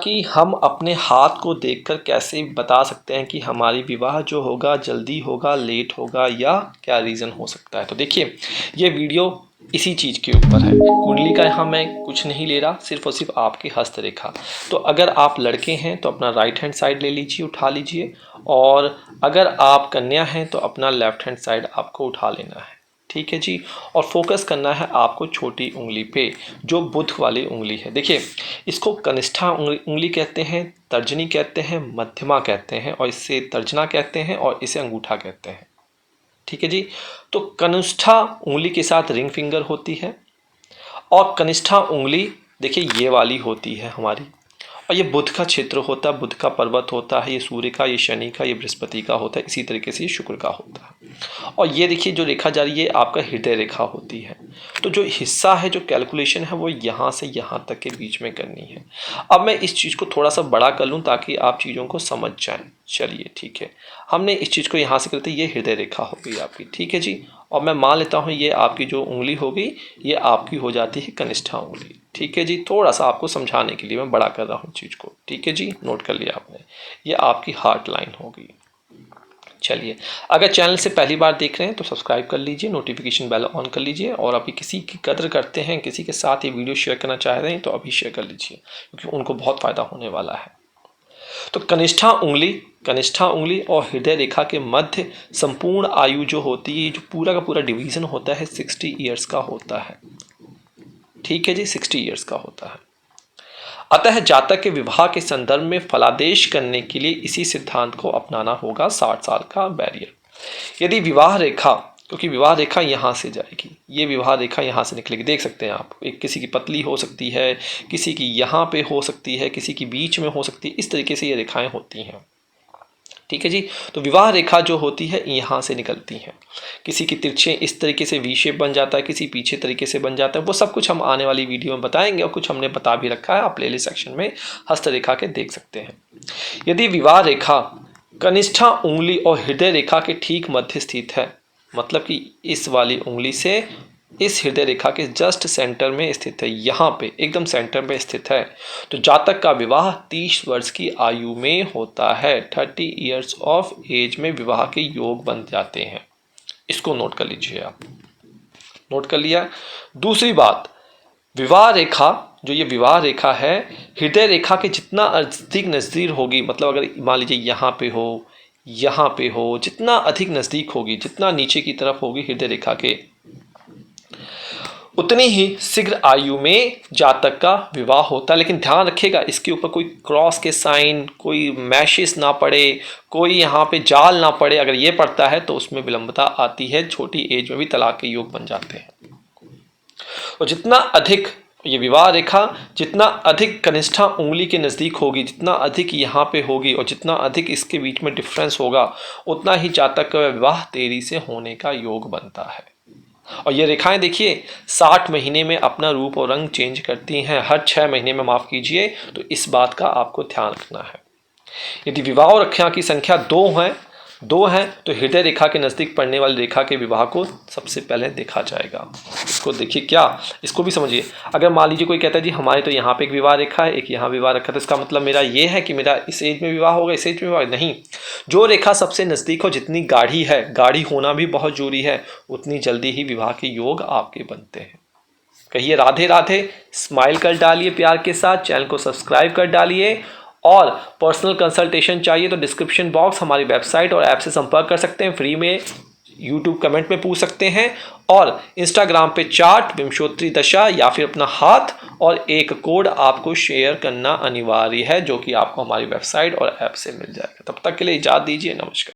कि हम अपने हाथ को देखकर कैसे बता सकते हैं कि हमारी विवाह जो होगा जल्दी होगा, लेट होगा या क्या रीज़न हो सकता है। तो देखिए ये वीडियो इसी चीज़ के ऊपर है। कुंडली का यहाँ मैं कुछ नहीं ले रहा, सिर्फ और सिर्फ आपकी हस्तरेखा। तो अगर आप लड़के हैं तो अपना राइट हैंड साइड ले लीजिए, उठा लीजिए, और अगर आप कन्या हैं तो अपना लेफ्ट हैंड साइड आपको उठा लेना है। ठीक है जी। और फोकस करना है आपको छोटी उंगली पे, जो बुध वाली उंगली है। देखिए इसको कनिष्ठा उंगली कहते हैं, तर्जनी कहते हैं, मध्यमा कहते हैं, और इसे तर्जना कहते हैं, और इसे अंगूठा कहते हैं। ठीक है जी। तो कनिष्ठा उंगली के साथ रिंग फिंगर होती है, और कनिष्ठा उंगली देखिए ये वाली होती है हमारी, और ये बुध का क्षेत्र होता है, बुध का पर्वत होता है, ये सूर्य का, ये शनि का, ये बृहस्पति का होता है, इसी तरीके से ये शुक्र का होता है। और ये देखिए जो रेखा जा रही है आपका हृदय रेखा होती है। तो जो हिस्सा है, जो कैलकुलेशन है, वो यहाँ से यहाँ तक के बीच में करनी है। अब मैं इस चीज़ को थोड़ा सा बड़ा कर लूँ ताकि आप चीज़ों को समझ जाएं। चलिए ठीक है, हमने इस चीज़ को यहाँ से करते, ये हृदय रेखा हो गई आपकी। ठीक है जी। और मैं मान लेता हूँ ये आपकी जो उंगली हो गई, ये आपकी हो जाती है कनिष्ठा उंगली। ठीक है जी। थोड़ा सा आपको समझाने के लिए मैं बड़ा कर रहा हूँ चीज़ को। ठीक है जी, नोट कर लिया आपने। ये आपकी हार्ट लाइन हो गई। चलिए, अगर चैनल से पहली बार देख रहे हैं तो सब्सक्राइब कर लीजिए, नोटिफिकेशन बेल ऑन कर लीजिए, और अभी किसी की कदर करते हैं, किसी के साथ ये वीडियो शेयर करना चाह रहे हैं तो अभी शेयर कर लीजिए, क्योंकि उनको बहुत फ़ायदा होने वाला है। तो कनिष्ठा उंगली और हृदय रेखा के मध्य संपूर्ण आयु जो होती है, जो पूरा का पूरा डिवीज़न होता है, 60 ईयर्स का होता है। ठीक है जी, 60 ईयर्स का होता है। अतः जातक के विवाह के संदर्भ में फलादेश करने के लिए इसी सिद्धांत को अपनाना होगा, 60 साल का बैरियर। यदि विवाह रेखा, क्योंकि विवाह रेखा यहाँ से जाएगी, ये विवाह रेखा यहाँ से निकलेगी, देख सकते हैं आप, एक किसी की पतली हो सकती है, किसी की यहाँ पे हो सकती है, किसी की बीच में हो सकती है, इस तरीके से ये रेखाएं होती हैं। ठीक है जी। तो विवाह रेखा जो होती है यहाँ से निकलती हैं। किसी की तिरछे इस तरीके से वी शेप बन जाता है, किसी पीछे तरीके से बन जाता है। वो सब कुछ हम आने वाली वीडियो में बताएंगे, और कुछ हमने बता भी रखा है, आप प्लेलिस्ट सेक्शन में हस्तरेखा के देख सकते हैं। यदि विवाह रेखा कनिष्ठा उंगली और हृदय रेखा के ठीक मध्य स्थित है, मतलब कि इस वाली उंगली से इस हृदय रेखा के जस्ट सेंटर में स्थित है, यहाँ पे एकदम सेंटर में स्थित है, तो जातक का विवाह 30 वर्ष की आयु में होता है। 30 ईयर्स ऑफ एज में विवाह के योग बन जाते हैं। इसको नोट कर लीजिए आप। नोट कर लिया। दूसरी बात, विवाह रेखा, जो ये विवाह रेखा है, हृदय रेखा के जितना अधिक नज़दीक होगी, मतलब अगर मान लीजिए यहाँ पे हो, यहाँ पे हो, जितना अधिक नज़दीक होगी, जितना नीचे की तरफ होगी हृदय रेखा के, उतनी ही शीघ्र आयु में जातक का विवाह होता है। लेकिन ध्यान रखिएगा, इसके ऊपर कोई क्रॉस के साइन, कोई मैशेस ना पड़े, कोई यहाँ पे जाल ना पड़े। अगर ये पड़ता है तो उसमें विलंबता आती है, छोटी एज में भी तलाक के योग बन जाते हैं। और जितना अधिक ये विवाह रेखा, जितना अधिक कनिष्ठा उंगली के नज़दीक होगी, जितना अधिक यहाँ पे होगी, और जितना अधिक इसके बीच में डिफरेंस होगा, उतना ही जातक का विवाह देरी से होने का योग बनता है। और ये रेखाएं देखिए 60 महीने में अपना रूप और रंग चेंज करती हैं, हर 6 महीने में, माफ़ कीजिए। तो इस बात का आपको ध्यान रखना है। यदि विवाह और रेखा की संख्या दो हैं तो हृदय रेखा के नज़दीक पड़ने वाली रेखा के विवाह को सबसे पहले देखा जाएगा। इसको देखिए, क्या इसको भी समझिए। अगर मान लीजिए कोई कहता है जी हमारे तो यहाँ पे एक विवाह रेखा है, एक यहाँ विवाह रेखा, तो इसका मतलब मेरा ये है कि मेरा इस एज में विवाह होगा, इस एज में विवाह नहीं। जो रेखा सबसे नज़दीक हो, जितनी गाढ़ी है, गाढ़ी होना भी बहुत जरूरी है, उतनी जल्दी ही विवाह के योग आपके बनते हैं। कहिए राधे राधे, स्माइल कर डालिए प्यार के साथ, चैनल को सब्सक्राइब कर डालिए, और पर्सनल कंसल्टेशन चाहिए तो डिस्क्रिप्शन बॉक्स हमारी वेबसाइट और ऐप से संपर्क कर सकते हैं, फ्री में यूट्यूब कमेंट में पूछ सकते हैं, और इंस्टाग्राम पे चार्ट, विंशोत्तरी दशा या फिर अपना हाथ और एक कोड आपको शेयर करना अनिवार्य है, जो कि आपको हमारी वेबसाइट और ऐप से मिल जाएगा। तब तक के लिए इजाज़त दीजिए, नमस्कार।